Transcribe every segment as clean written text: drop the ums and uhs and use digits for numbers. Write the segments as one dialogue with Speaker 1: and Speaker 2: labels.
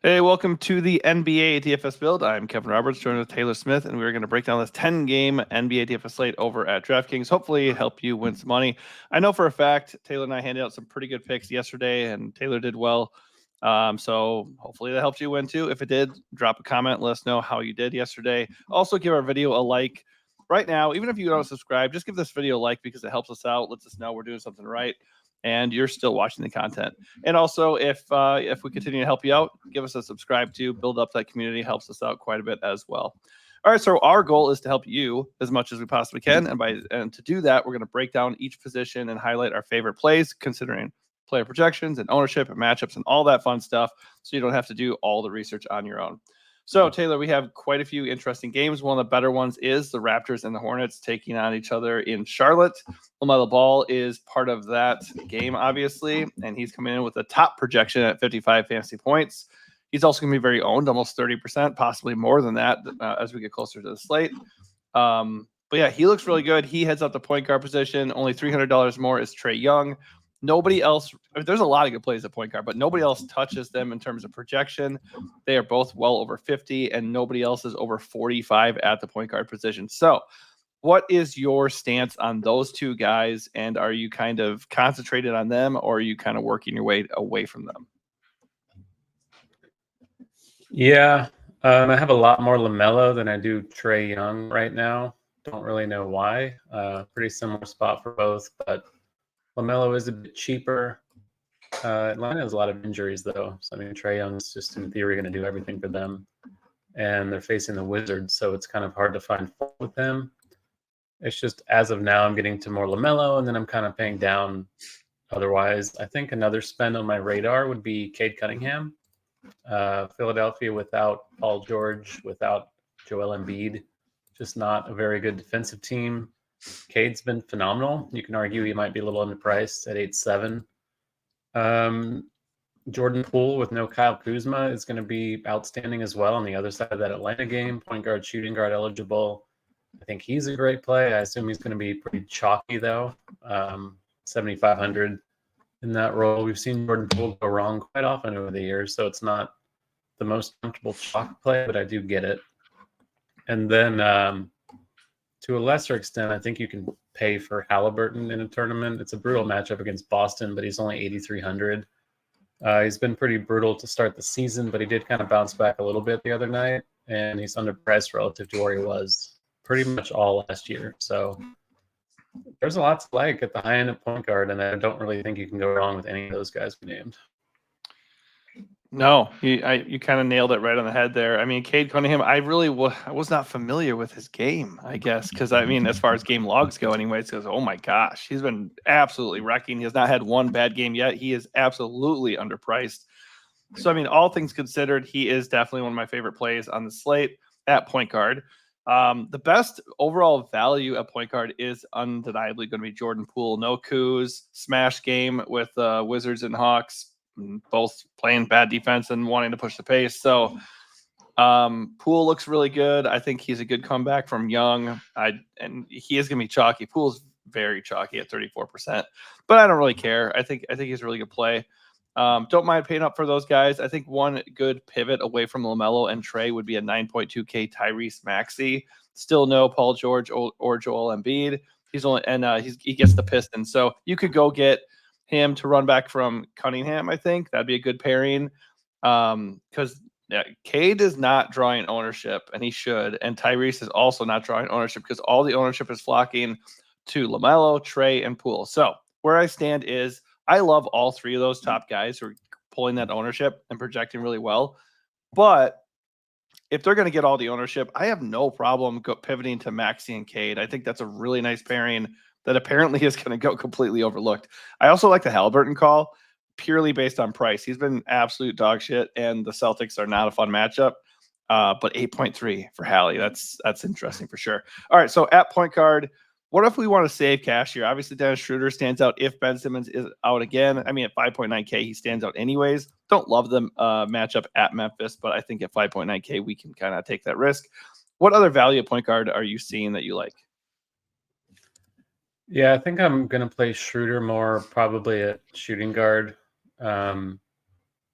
Speaker 1: Hey, welcome to the NBA DFS build. I'm Kevin Roberts, joined with Taylor Smith, and we're going to break down this 10-game NBA DFS slate over at DraftKings. Hopefully, help you win some money. I know for a fact Taylor and I handed out some pretty good picks yesterday, and Taylor did well. So hopefully that helps you win too. If it did, drop a comment. Let us know how you did yesterday. Also, give our video a like. Right now, even if you don't subscribe, just give this video a like because it helps us out, lets us know we're doing something right, and you're still watching the content. And also, if we continue to help you out, give us a subscribe to build up that community. Helps us out quite a bit as well. All right, so our goal is to help you as much as we possibly can, and to do that, we're going to break down each position and highlight our favorite plays, considering player projections and ownership and matchups and all that fun stuff, so you don't have to do all the research on your own. So, Taylor, we have quite a few interesting games. One of the better ones is the Raptors and the Hornets taking on each other in Charlotte. LaMelo Ball is part of that game, obviously, and he's coming in with a top projection at 55 fantasy points. He's also going to be very owned, almost 30%, possibly more than that as we get closer to the slate. But yeah, he looks really good. He heads up the point guard position. Only $300 more is Trae Young. Nobody else, there's a lot of good plays at point guard, but nobody else touches them in terms of projection. They are both well over 50, and nobody else is over 45 at the point guard position. So, what is your stance on those two guys? And are you kind of concentrated on them, or are you kind of working your way away from them?
Speaker 2: Yeah, I have a lot more LaMelo than I do Trae Young right now. Don't really know why. Pretty similar spot for both, but LaMelo is a bit cheaper. Atlanta has a lot of injuries, though. So, I mean, Trae Young's just in theory going to do everything for them. And they're facing the Wizards, so it's kind of hard to find fault with them. It's just as of now, I'm getting to more LaMelo, and then I'm kind of paying down otherwise. I think another spend on my radar would be Cade Cunningham. Philadelphia without Paul George, without Joel Embiid, just not a very good defensive team. Cade's been phenomenal. You can argue he might be a little underpriced at 8.7. Jordan Poole with no Kyle Kuzma is going to be outstanding as well on the other side of that Atlanta game. Point guard, shooting guard eligible. I think he's a great play. I assume he's going to be pretty chalky, though. 7,500 in that role. We've seen Jordan Poole go wrong quite often over the years, so it's not the most comfortable chalk play, but I do get it. And then to a lesser extent, I think you can pay for Halliburton in a tournament. It's a brutal matchup against Boston, but he's only 8,300. He's been pretty brutal to start the season, but he did kind of bounce back a little bit the other night, and he's underpriced relative to where he was pretty much all last year. So there's a lot to like at the high end of point guard, and I don't really think you can go wrong with any of those guys we named.
Speaker 1: No, you kind of nailed it right on the head there. I mean, Cade Cunningham, I was not familiar with his game, I guess, because I mean, as far as game logs go, anyways, because oh my gosh, he's been absolutely wrecking. He has not had one bad game yet. He is absolutely underpriced. So I mean, all things considered, he is definitely one of my favorite plays on the slate at point guard. The best overall value at point guard is undeniably going to be Jordan Poole. No Kuz, smash game with Wizards and Hawks, both playing bad defense and wanting to push the pace. So Poole looks really good. I think he's a good comeback from Young. And he is going to be chalky. Poole's very chalky at 34%, but I don't really care. I think he's a really good play. Don't mind paying up for those guys. I think one good pivot away from LaMelo and Trae would be a 9.2K Tyrese Maxey. Still no Paul George or Joel Embiid. He gets the Pistons. So you could go get him to run back from Cunningham. I think that'd be a good pairing. Because Cade is not drawing ownership, and he should. And Tyrese is also not drawing ownership because all the ownership is flocking to LaMelo, Trae, and Poole. So where I stand is I love all three of those top guys who are pulling that ownership and projecting really well. But if they're going to get all the ownership, I have no problem pivoting to Maxey and Cade. I think that's a really nice pairing that apparently is going to go completely overlooked. I also like the Halliburton call purely based on price. He's been absolute dog shit, and the Celtics are not a fun matchup. But 8.3 for Hallie. That's interesting for sure. All right, so at point guard, what if we want to save cash here? Obviously, Dennis Schroeder stands out if Ben Simmons is out again. I mean, at 5.9K, he stands out anyways. Don't love the matchup at Memphis, but I think at 5.9K, we can kind of take that risk. What other value at point guard are you seeing that you like?
Speaker 2: Yeah, I think I'm going to play Schroeder more probably at shooting guard.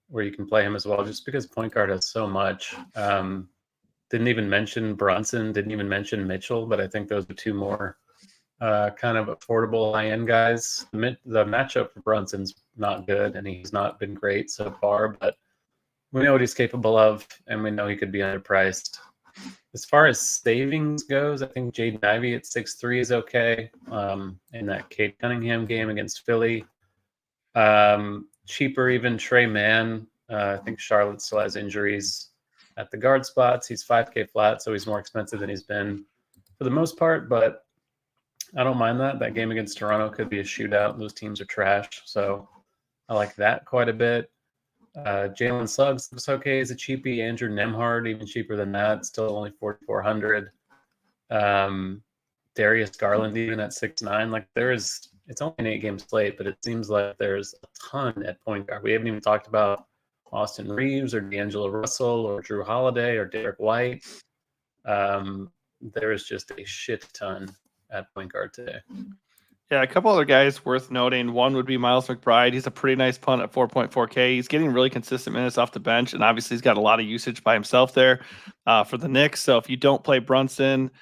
Speaker 2: where you can play him as well, just because point guard has so much. Didn't even mention Brunson, didn't even mention Mitchell, but I think those are two more kind of affordable high-end guys. The matchup for Brunson's not good, and he's not been great so far, but we know what he's capable of, and we know he could be underpriced. As far as savings goes, I think Jaden Ivey at 6'3" is okay. In that Cade Cunningham game against Philly. Cheaper even Trey Mann. I think Charlotte still has injuries at the guard spots. He's 5K flat, so he's more expensive than he's been for the most part, but I don't mind that. That game against Toronto could be a shootout. Those teams are trash, so I like that quite a bit. Jalen Suggs looks okay as a cheapie. Andrew Nemhard, even cheaper than that, still only 4,400. Darius Garland, even at 6'9". Like it's only an 8-game slate, but it seems like there's a ton at point guard. We haven't even talked about Austin Reeves or D'Angelo Russell or Drew Holiday or Derek White. There is just a shit ton at point guard today.
Speaker 1: Yeah, a couple other guys worth noting. One would be Miles McBride. He's a pretty nice punt at 4.4K. He's getting really consistent minutes off the bench, and obviously he's got a lot of usage by himself there for the Knicks. So if you don't play Brunson,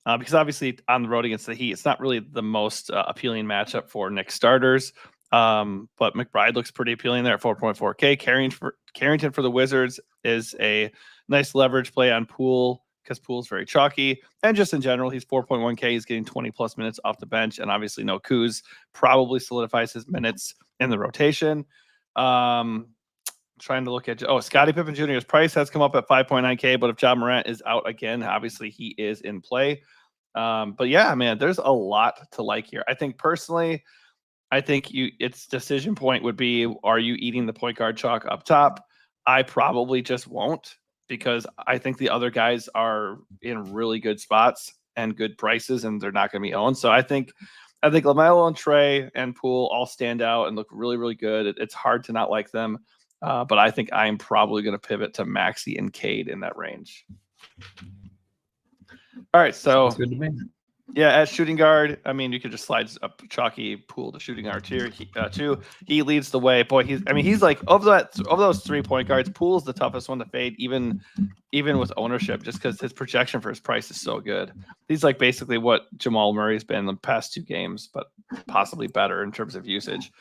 Speaker 1: because obviously on the road against the Heat, it's not really the most appealing matchup for Knicks starters. But McBride looks pretty appealing there at 4.4K. Carrington for the Wizards is a nice leverage play on Poole, because Poole's very chalky. And just in general, he's 4.1K. He's getting 20 plus minutes off the bench. And obviously, no Kuz probably solidifies his minutes in the rotation. Trying to look at, Scottie Pippen Jr.'s price has come up at 5.9K. But if Ja Morant is out again, obviously he is in play. But yeah, man, there's a lot to like here. I think personally, its decision point would be, are you eating the point guard chalk up top? I probably just won't, because I think the other guys are in really good spots and good prices, and they're not going to be owned. So I think LaMelo and Trey and Poole all stand out and look really, really good. It's hard to not like them, but I think I'm probably going to pivot to Maxey and Cade in that range. All right, so
Speaker 2: sounds good to me.
Speaker 1: Yeah, at shooting guard, I mean, you could just slide up chalky Poole to shooting guard too. He leads the way. Boy, he's like of those 3 point guards, Poole's the toughest one to fade, even with ownership, just because his projection for his price is so good. He's like basically what Jamal Murray's been in the past 2 games, but possibly better in terms of usage.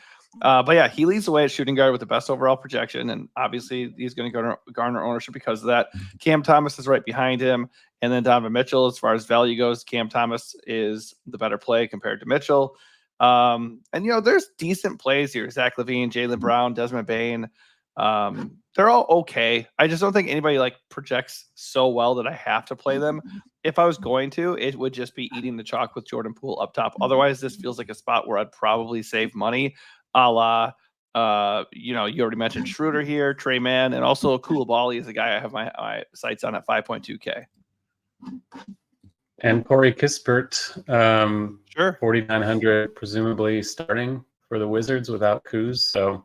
Speaker 1: But yeah, he leads the way at shooting guard with the best overall projection, and obviously he's going to garner ownership because of that. Cam Thomas is right behind him, and then Donovan Mitchell. As far as value goes, Cam Thomas is the better play compared to Mitchell. And there's decent plays here: Zach LaVine, Jaylen Brown, Desmond Bane. They're all okay. I just don't think anybody projects so well that I have to play them. If I was going to, it would just be eating the chalk with Jordan Poole up top. Otherwise, this feels like a spot where I'd probably save money. A la, you already mentioned Schroeder here, Trey Mann, and also Koulibaly is a guy I have my sights on at 5.2K.
Speaker 2: And Corey Kispert,
Speaker 1: sure,
Speaker 2: 4,900, presumably starting for the Wizards without Kuz. So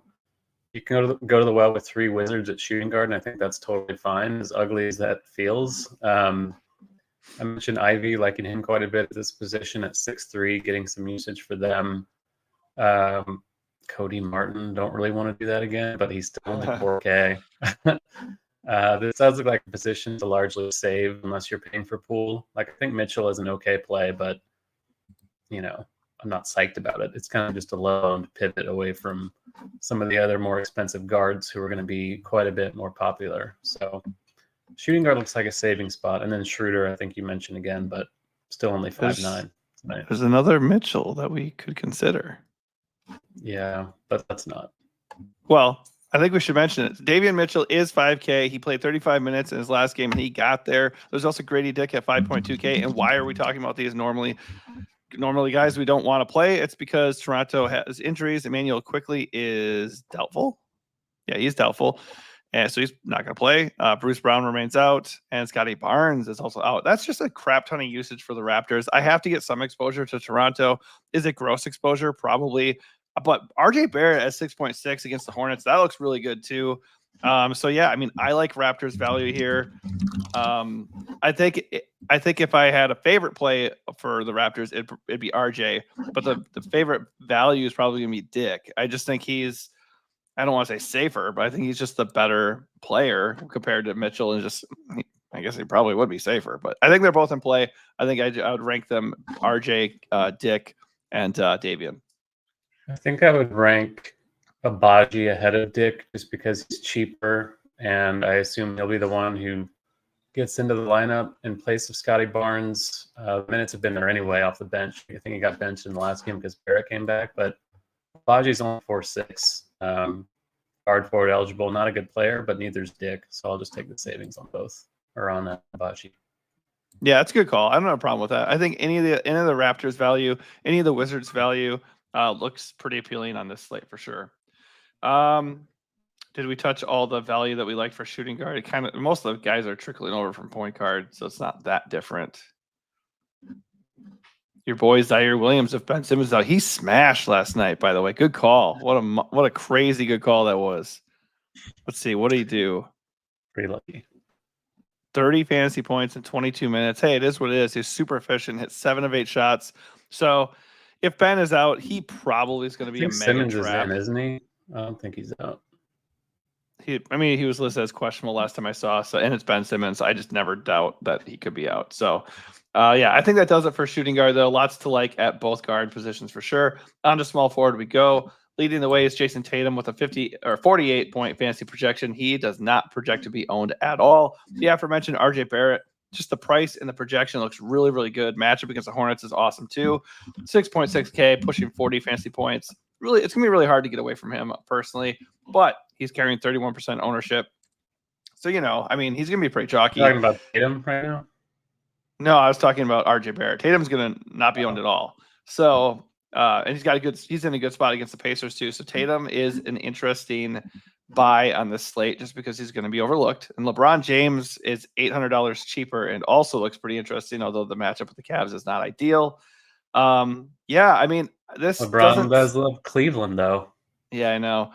Speaker 2: you can go to the well with 3 Wizards at shooting guard, and I think that's totally fine, as ugly as that feels. I mentioned Ivy, liking him quite a bit at this position at 6'3", getting some usage for them. Cody Martin, don't really want to do that again, but he's still only 4K. This does look like a position to largely save unless you're paying for Poole. I think Mitchell is an okay play, but I'm not psyched about it. It's kind of just a low pivot away from some of the other more expensive guards who are going to be quite a bit more popular. So shooting guard looks like a saving spot, and then Schroeder, I think you mentioned again, but still only 5'9".
Speaker 1: There's another Mitchell that we could consider.
Speaker 2: Yeah, but that's not.
Speaker 1: Well, I think we should mention it. Davion Mitchell is 5K. He played 35 minutes in his last game, and he got there. There's also Grady Dick at 5.2K. And why are we talking about these normally guys we don't want to play? It's because Toronto has injuries. Emmanuel Quickley is doubtful. Yeah, he's doubtful. And so he's not going to play. Bruce Brown remains out, and Scotty Barnes is also out. That's just a crap ton of usage for the Raptors. I have to get some exposure to Toronto. Is it gross exposure? Probably. But RJ Barrett at 6.6 against the Hornets, that looks really good too. So yeah, I mean, I like Raptors value here. I think if I had a favorite play for the Raptors, it'd be RJ. But the favorite value is probably gonna be Dick. I just think he's I don't want to say safer, but I think he's just the better player compared to Mitchell, and I guess he probably would be safer. But I think they're both in play. I think I would rank them RJ, Dick, and Davian.
Speaker 2: I think I would rank Abaji ahead of Dick just because he's cheaper, and I assume he'll be the one who gets into the lineup in place of Scotty Barnes. The minutes have been there anyway off the bench. I think he got benched in the last game because Barrett came back, but Abaji's only 4'6", guard forward eligible. Not a good player, but neither's Dick, so I'll just take the savings on both, or on Abaji.
Speaker 1: Yeah, that's a good call. I don't have a problem with that. I think any of the Raptors value, any of the Wizards value looks pretty appealing on this slate for sure. Did we touch all the value that we like for shooting guard? Most of the guys are trickling over from point guard, so it's not that different. Your boy Zaire Williams, if Ben Simmons out, he smashed last night. By the way, good call. What a crazy good call that was. Let's see, what did he do?
Speaker 2: Pretty lucky.
Speaker 1: 30 fantasy points in 22 minutes. Hey, it is what it is. He's super efficient. Hit 7 of 8 shots. So if Ben is out, he probably is going to be a mega
Speaker 2: Simmons
Speaker 1: trap.
Speaker 2: is in, isn't he? I don't think he's out.
Speaker 1: He was listed as questionable last time I saw. So, and it's Ben Simmons. I just never doubt that he could be out. So, yeah, I think that does it for shooting guard, though. Lots to like at both guard positions for sure. On to small forward we go. Leading the way is Jason Tatum with a 48-point fantasy projection. He does not project to be owned at all. The aforementioned RJ Barrett, just the price and the projection looks really, really good. Matchup against the Hornets is awesome too. 6.6K, pushing 40 fantasy points. Really, it's going to be really hard to get away from him personally, but he's carrying 31% ownership. So, he's going to be pretty chalky.
Speaker 2: You're talking about Tatum right now?
Speaker 1: No, I was talking about RJ Barrett. Tatum's going to not be owned at all. So, and he's in a good spot against the Pacers too. So Tatum is an interesting buy on this slate just because he's going to be overlooked. And LeBron James is $800 cheaper and also looks pretty interesting, although the matchup with the Cavs is not ideal. This
Speaker 2: LeBron does love Cleveland though.
Speaker 1: Yeah, I know.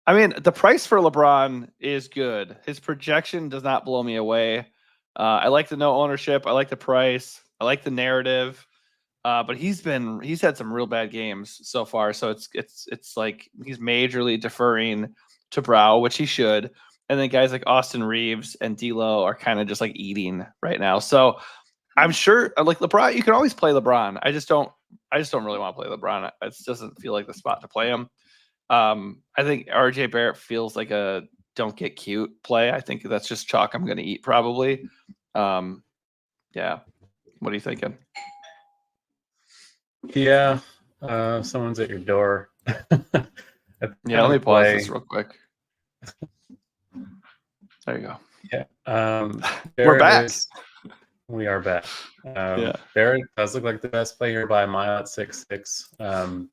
Speaker 1: The price for LeBron is good. His projection does not blow me away. I like the no ownership. I like the price. I like the narrative. But he's had some real bad games so far. So it's like he's majorly deferring to Brow, which he should. And then guys like Austin Reeves and D'Lo are kind of just like eating right now. So I'm sure like LeBron, you can always play LeBron. I just don't really want to play LeBron. It doesn't feel like the spot to play him. I think RJ Barrett feels like a don't get cute play. I think that's just chalk I'm going to eat probably. Yeah. What are you thinking?
Speaker 2: Yeah, someone's at your door.
Speaker 1: Yeah, let me pause this real quick. There you go.
Speaker 2: Yeah,
Speaker 1: we're back.
Speaker 2: We are back.
Speaker 1: Yeah,
Speaker 2: Barrett does look like the best player by a mile at 6'6".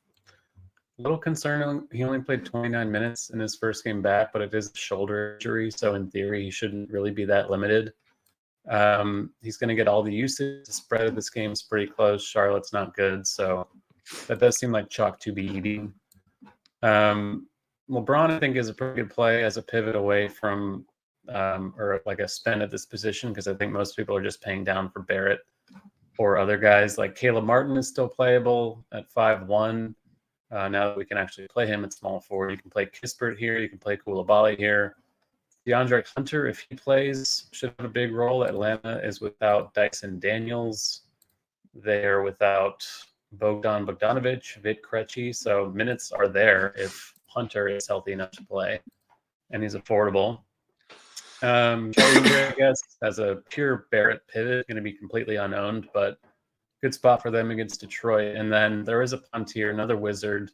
Speaker 2: A little concerned. He only played 29 minutes in his first game back, but it is a shoulder injury, so in theory he shouldn't really be that limited. He's going to get all the usage. The spread of this game is pretty close. Charlotte's not good, so that does seem like chalk to be eating. LeBron, I think, is a pretty good play as a pivot away from or like a spend at this position because I think most people are just paying down for Barrett or other guys. Like Caleb Martin is still playable at 5'1". Now that we can actually play him at small forward, you can play Kispert here. You can play Koulibaly here. DeAndre Hunter, if he plays, should have a big role. Atlanta is without Dyson Daniels. They're without Bogdan Bogdanovic, Vit Krejci. So minutes are there if Hunter is healthy enough to play, and he's affordable. Kelly Oubre, I guess, as a pure Barrett pivot, going to be completely unowned, but good spot for them against Detroit. And then there is a punt here, another Wizard.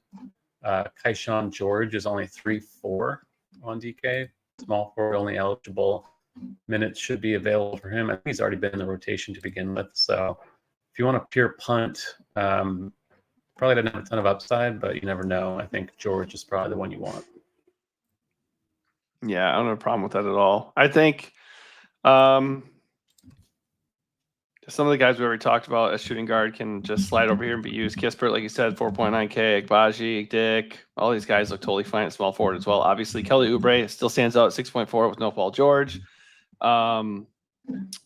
Speaker 2: Kayshawn George is only 3-4 on DK. Small forward only eligible. Minutes should be available for him. I think he's already been in the rotation to begin with. So if you want a pure punt, probably doesn't have a ton of upside, but you never know. I think George is probably the one you want.
Speaker 1: Yeah, I don't have a problem with that at all. I think some of the guys we already talked about as shooting guard can just slide over here and be used. Kispert, like you said, 4.9K. Agbaji, Dick, all these guys look totally fine at small forward as well. Obviously, Kelly Oubre still stands out at 6.4 with no Paul George. It's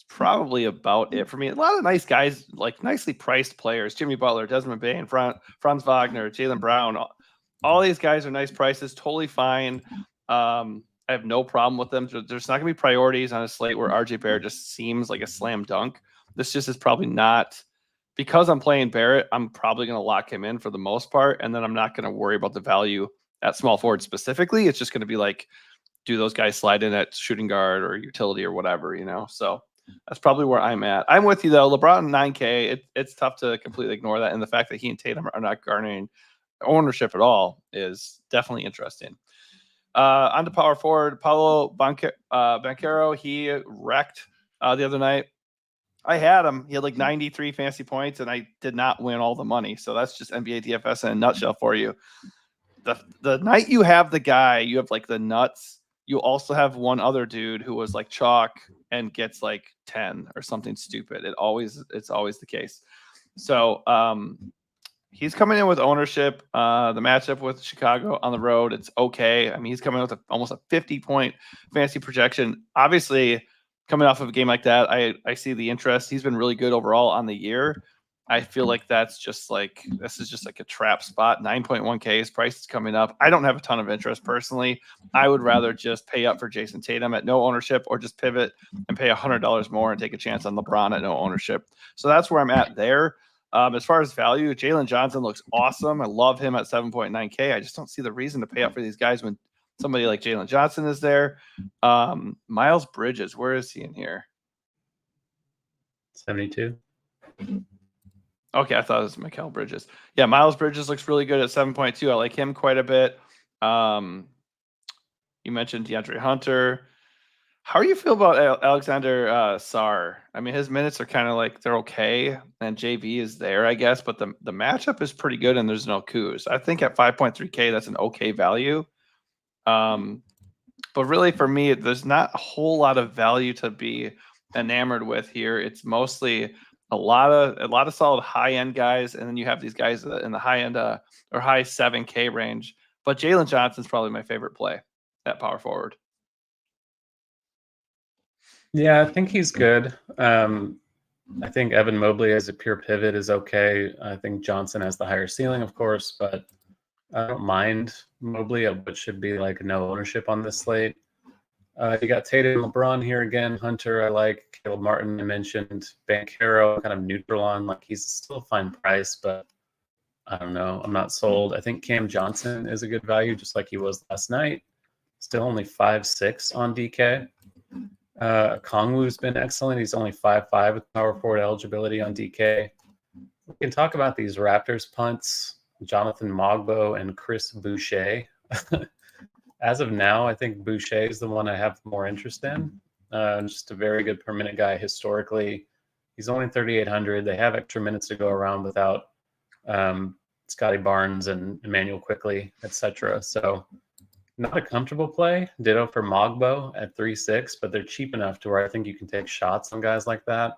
Speaker 1: probably about it for me. A lot of nice guys, like nicely priced players. Jimmy Butler, Desmond Bane, Franz Wagner, Jaylen Brown. all these guys are nice prices, totally fine. I have no problem with them. There's not going to be priorities on a slate where RJ Barrett just seems like a slam dunk. This just is probably not, because I'm playing Barrett, I'm probably going to lock him in for the most part, and then I'm not going to worry about the value at small forward specifically. It's just going to be like, do those guys slide in at shooting guard or utility or whatever, you know? So that's probably where I'm at. I'm with you though. LeBron 9K, it's tough to completely ignore that. And the fact that he and Tatum are not garnering ownership at all is definitely interesting. On to power forward, Paulo Banchero. He wrecked the other night. I had him. He had like 93 fantasy points, and I did not win all the money. So that's just NBA DFS in a nutshell for you. The night you have the guy, you have like the nuts. You also have one other dude who was like chalk and gets like 10 or something stupid. It's always the case. So he's coming in with ownership. The matchup with Chicago on the road, it's okay. I mean, he's coming with almost a 50-point fantasy projection. Obviously, coming off of a game like that, I see the interest. He's been really good overall on the year. I feel like this is just like a trap spot. 9.1K, his price is coming up. I don't have a ton of interest personally. I would rather just pay up for Jason Tatum at no ownership, or just pivot and pay $100 more and take a chance on LeBron at no ownership. So that's where I'm at there. As far as value, Jalen Johnson looks awesome. I love him at 7.9K. I just don't see the reason to pay up for these guys when somebody like Jalen Johnson is there. Miles Bridges, where is he in here?
Speaker 2: 72.
Speaker 1: Okay, I thought it was Mikal Bridges. Yeah, Miles Bridges looks really good at 7.2. I like him quite a bit. You mentioned DeAndre Hunter. How do you feel about Alexander Sarr? I mean, his minutes are kind of like they're okay, and JV is there, I guess, but the matchup is pretty good, and there's no Kuz. I think at 5.3K, that's an okay value. But really, for me, there's not a whole lot of value to be enamored with here. It's mostly a lot of solid high end guys, and then you have these guys in the high end or high 7K range. But Jalen Johnson's probably my favorite play at power forward.
Speaker 2: Yeah, I think he's good. I think Evan Mobley as a pure pivot is okay. I think Johnson has the higher ceiling, of course, but I don't mind Mobley at what should be like no ownership on this slate. You got Tatum and LeBron here again. Hunter, I like. Caleb Martin, I mentioned. Banchero, kind of neutral on. Like, he's still a fine price, but I don't know. I'm not sold. I think Cam Johnson is a good value, just like he was last night. Still only 5.6 on DK. Kongwu's been excellent. He's only 5.5 with power forward eligibility on DK. We can talk about these Raptors punts. Jonathan Mogbo and Chris Boucher. As of now, I think Boucher is the one I have more interest in. Just a very good per minute guy historically. He's only 3,800. They have extra minutes to go around without Scotty Barnes and Emmanuel Quickly, etc. So not a comfortable play. Ditto for Mogbo at 3.6, but they're cheap enough to where I think you can take shots on guys like that.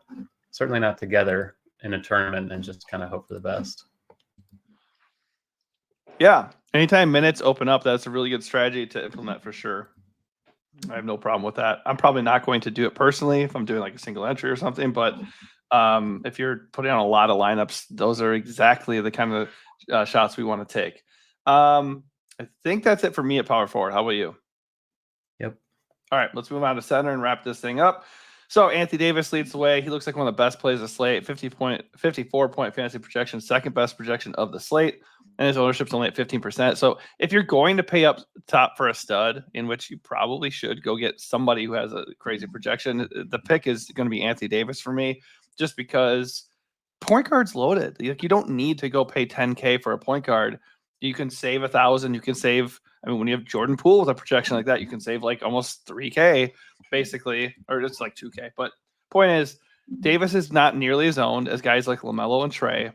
Speaker 2: Certainly not together in a tournament and just kind of hope for the best.
Speaker 1: Yeah. Anytime minutes open up, that's a really good strategy to implement for sure. I have no problem with that. I'm probably not going to do it personally if I'm doing like a single entry or something, but if you're putting on a lot of lineups, those are exactly the kind of shots we want to take. I think that's it for me at power forward. How about you?
Speaker 2: Yep.
Speaker 1: All right, let's move on to center and wrap this thing up. So Anthony Davis leads the way. He looks like one of the best plays of the slate. 54-point fantasy projection, second best projection of the slate, and his ownership's only at 15%. So if you're going to pay up top for a stud, in which you probably should go get somebody who has a crazy projection, the pick is going to be Anthony Davis for me, just because point guard's loaded. Like, you don't need to go pay 10K for a point guard. You can save 1,000. You can save. I mean, when you have Jordan Poole with a projection like that, you can save like almost 3K, basically, or just like 2K. But point is, Davis is not nearly as owned as guys like LaMelo and Trey,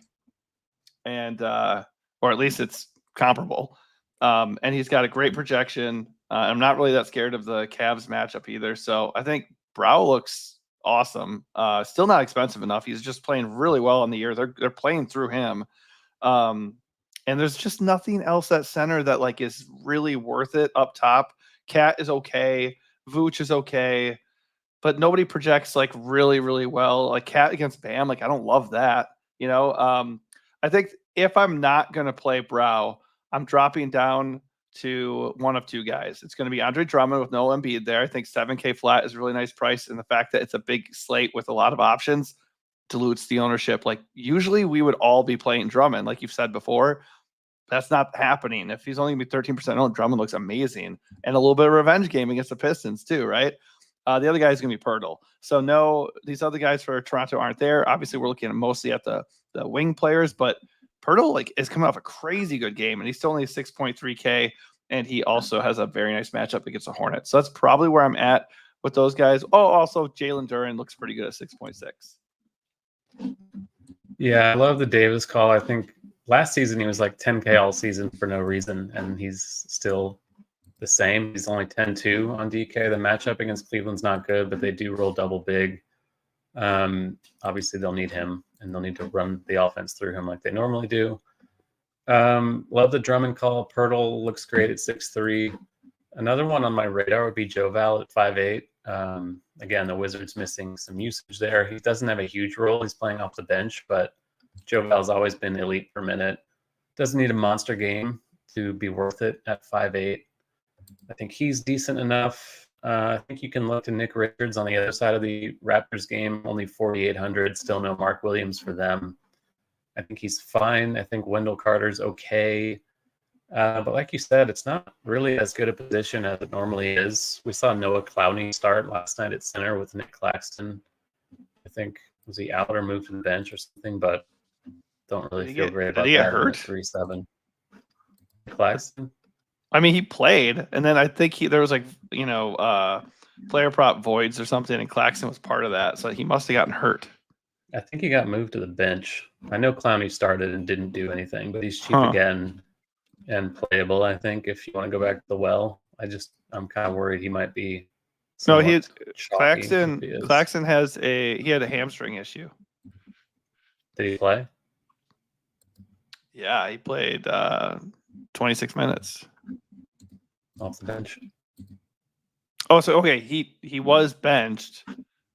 Speaker 1: and or at least it's comparable. And he's got a great projection. I'm not really that scared of the Cavs matchup either. So I think Brow looks awesome. Still not expensive enough. He's just playing really well in the year. They're playing through him. And there's just nothing else at center that like is really worth it up top. Cat is okay. Vooch is okay. But nobody projects like really, really well. Like Cat against Bam, like I don't love that. You know, I think if I'm not going to play Brow, I'm dropping down to one of two guys. It's going to be Andre Drummond with no Embiid there. I think 7K flat is a really nice price, and the fact that it's a big slate with a lot of options dilutes the ownership. Like usually we would all be playing Drummond, like you've said before. That's not happening. If he's only going to be 13% owned, Drummond looks amazing. And a little bit of revenge game against the Pistons too, right? The other guy is going to be Pirtle. So no, these other guys for Toronto aren't there. Obviously, we're looking at mostly at the wing players, but Pirtle like is coming off a crazy good game, and he's still only 6.3K, and he also has a very nice matchup against the Hornets. So that's probably where I'm at with those guys. Oh, also Jalen Duren looks pretty good at 6.6.
Speaker 2: Yeah, I love the Davis call. I think last season he was like 10K all season for no reason, and he's still the same. He's only 10-2 on DK. The matchup against Cleveland's not good, but they do roll double big. Obviously, they'll need him, and they'll need to run the offense through him like they normally do. Love the Drummond call. Pirtle looks great at 6'3". Another one on my radar would be Joval at 5'8". Again, the Wizards missing some usage there. He doesn't have a huge role. He's playing off the bench, but Joval's always been elite per minute. Doesn't need a monster game to be worth it at 5'8". I think he's decent enough. I think you can look to Nick Richards on the other side of the Raptors game, only 4,800, still no Mark Williams for them. I think he's fine. I think Wendell Carter's okay. But like you said, it's not really as good a position as it normally is. We saw Noah Clowney start last night at center with Nick Claxton. I think, was he out or moved to the bench or something? But don't really feel great about that.
Speaker 1: Did he get hurt?
Speaker 2: 3-7. Claxton?
Speaker 1: I mean, he played, and then I think there was like, player prop voids or something, and Claxton was part of that. So he must have gotten hurt.
Speaker 2: I think he got moved to the bench. I know Clowney started and didn't do anything, but he's cheap again and playable, I think, if you want to go back to the well. I'm kind of worried he might be.
Speaker 1: No, Claxton had a hamstring issue.
Speaker 2: Did he play?
Speaker 1: Yeah, he played 26 minutes.
Speaker 2: Off the bench.
Speaker 1: Oh, so okay, he was benched,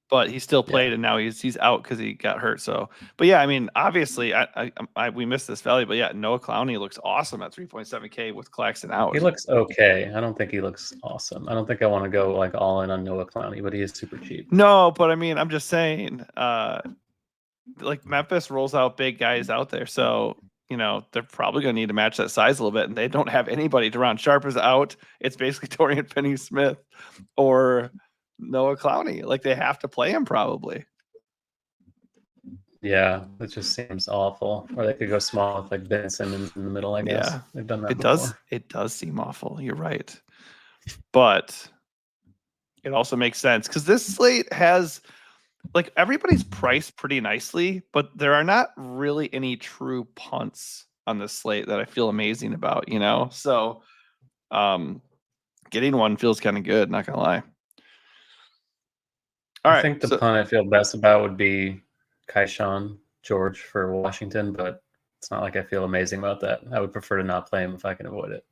Speaker 1: but he still played, and now he's out because he got hurt. So, but yeah, I mean, obviously, we missed this value, but yeah, Noah Clowney looks awesome at 3.7K with Claxton out.
Speaker 2: He looks okay. I don't think he looks awesome. I don't think I want to go like all in on Noah Clowney, but he is super cheap.
Speaker 1: No, but I mean, I'm just saying, like Memphis rolls out big guys out there, so they're probably going to need to match that size a little bit, and they don't have anybody. Deron Sharp is out. It's basically Dorian Finney-Smith or Noah Clowney. Like, they have to play him probably.
Speaker 2: Yeah, it just seems awful. Or they could go small with like Ben Simmons in the middle, I guess.
Speaker 1: Yeah,
Speaker 2: they've done that before.
Speaker 1: It does seem awful. You're right. But it also makes sense because this slate has like everybody's priced pretty nicely, but there are not really any true punts on this slate that I feel amazing about, So getting one feels kind of good, not gonna lie. All right.
Speaker 2: I think the punt I feel best about would be Kaishan George for Washington, but it's not like I feel amazing about that. I would prefer to not play him if I can avoid it.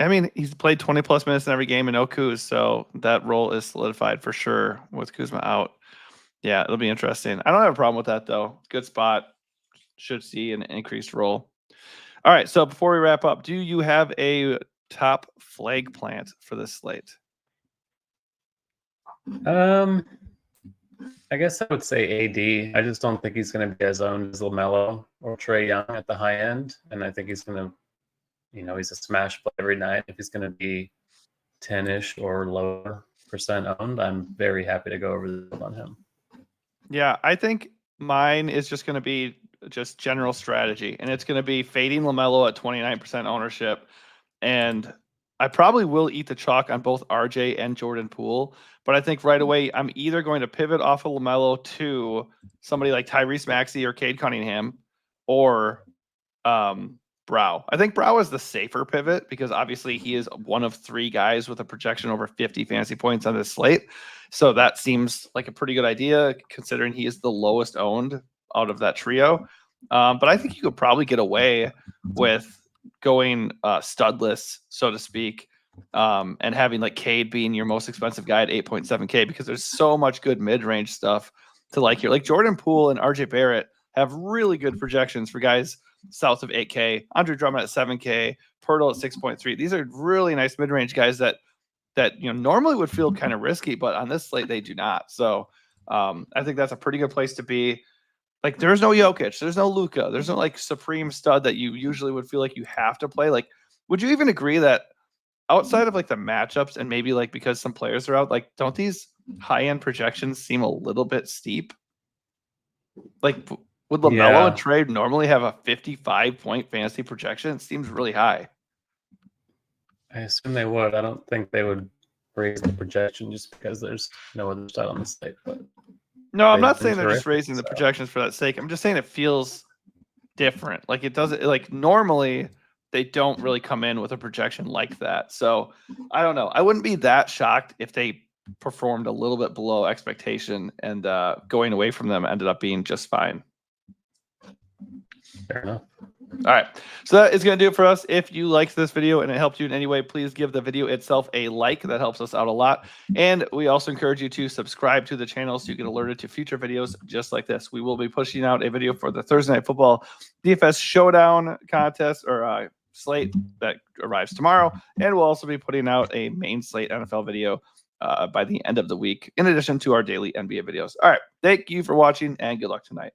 Speaker 1: I mean, he's played 20 plus minutes in every game in no Kuz, so that role is solidified for sure with Kuzma out. Yeah, it'll be interesting. I don't have a problem with that though. Good spot. Should see an increased role. All right, so before we wrap up, do you have a top flag plant for this slate?
Speaker 2: I guess I would say AD. I just don't think he's going to be as owned as LaMelo or Trae Young at the high end, and I think he's going to, he's a smash play every night. If he's going to be 10-ish or lower percent owned, I'm very happy to go over on him.
Speaker 1: Yeah, I think mine is just going to be just general strategy, and it's going to be fading LaMelo at 29% ownership, and I probably will eat the chalk on both RJ and Jordan Poole, but I think right away I'm either going to pivot off of LaMelo to somebody like Tyrese Maxey or Cade Cunningham or Brow. I think Brow is the safer pivot because obviously he is one of three guys with a projection over 50 fantasy points on this slate. So that seems like a pretty good idea considering he is the lowest owned out of that trio. But I think you could probably get away with going studless, so to speak, and having like Cade being your most expensive guy at 8.7K because there's so much good mid-range stuff to like here. Like Jordan Poole and RJ Barrett have really good projections for guys south of 8K, Andre Drummond at 7K, Pirtle at 6.3. These are really nice mid-range guys that normally would feel kind of risky, but on this slate they do not. So I think that's a pretty good place to be. Like, there's no Jokic, there's no Luka, there's no like supreme stud that you usually would feel like you have to play. Like, would you even agree that outside of like the matchups and maybe like because some players are out, like, don't these high-end projections seem a little bit steep? Like, would LaMelo and Trey normally have a 55-point fantasy projection? It seems really high.
Speaker 2: I assume they would. I don't think they would raise the projection just because there's no other side on the slate. But
Speaker 1: no, I'm not saying they're just raising the projections for that sake. I'm just saying it feels different. Like, it doesn't, like, normally they don't really come in with a projection like that. So I don't know. I wouldn't be that shocked if they performed a little bit below expectation and going away from them ended up being just fine.
Speaker 2: Fair enough.
Speaker 1: All right, so that is going to do it for us. If you liked this video and it helped you in any way, please give the video itself a like. That helps us out a lot. And we also encourage you to subscribe to the channel so you get alerted to future videos just like this. We will be pushing out a video for the Thursday Night Football DFS Showdown contest or slate that arrives tomorrow. And we'll also be putting out a main slate NFL video by the end of the week, in addition to our daily NBA videos. All right, thank you for watching and good luck tonight.